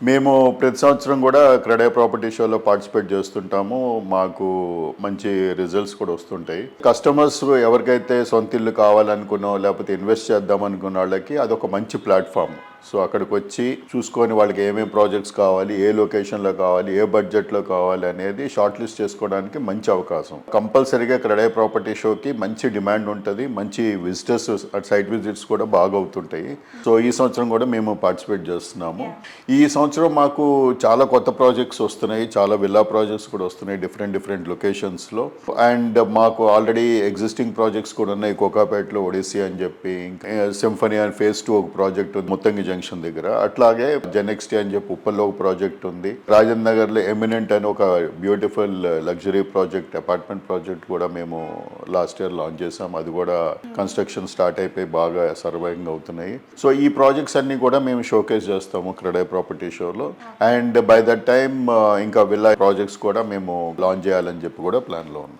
మేము ప్రతి సంవత్సరం కూడా క్రెడే ప్రాపర్టీ షోలో పార్టిసిపేట్ చేస్తుంటాము. మాకు మంచి రిజల్ట్స్ కూడా వస్తుంటాయి. కస్టమర్స్ ఎవరికైతే సొంత ఇల్లు కావాలనుకున్నో లేకపోతే ఇన్వెస్ట్ చేద్దాం అనుకున్న వాళ్ళకి అదొక మంచి ప్లాట్ఫామ్. సో అక్కడికి వచ్చి చూసుకొని వాళ్ళకి ఏమేమి ప్రాజెక్ట్స్ కావాలి, ఏ లొకేషన్లో కావాలి, ఏ బడ్జెట్లో కావాలి అనేది షార్ట్ లిస్ట్ చేసుకోవడానికి మంచి అవకాశం. కంపల్సరీగా క్రెడే ప్రాపర్టీ షోకి మంచి డిమాండ్ ఉంటుంది. మంచి విజిటర్స్ సైట్ విజిట్స్ కూడా బాగా అవుతుంటాయి. సో ఈ సంవత్సరం కూడా మేము పార్టిసిపేట్ చేస్తున్నాము. ఈ సంవత్సరం మాకు చాలా కొత్త ప్రాజెక్ట్స్ వస్తున్నాయి. చాలా విల్లా ప్రాజెక్ట్స్ కూడా వస్తున్నాయి డిఫరెంట్ లొకేషన్స్లో. అండ్ మాకు ఆల్రెడీ ఎగ్జిస్టింగ్ ప్రాజెక్ట్స్ కూడా ఉన్నాయి. కోకాపేటలో ఒడిస్సీ అని చెప్పి, సింఫనీ అండ్ ఫేజ్ 2 ఒక ప్రాజెక్ట్ ముత్తంగి జంక్షన్ దగ్గర. అట్లాగే జెనెక్స్టీ అని చెప్పి ఉప్పల్లో ఒక ప్రాజెక్ట్ ఉంది. రాజేంద్ర నగర్లో ఎమినెంట్ అని ఒక beautiful luxury project, apartment project కూడా మేము లాస్ట్ ఇయర్ లాంచ్ చేసాం. అది కూడా కన్స్ట్రక్షన్ స్టార్ట్ అయిపోయి బాగా సర్వైవింగ్ అవుతున్నాయి. సో ఈ ప్రాజెక్ట్స్ అన్ని కూడా మేము షోకేస్ చేస్తాము క్రెడే ప్రాపర్టీ షోలో. అండ్ బై దట్ టైమ్ ఇంకా విల్లా ప్రాజెక్ట్స్ కూడా మేము లాంచ్ చేయాలని చెప్పి కూడా ప్లాన్లో ఉన్నాం.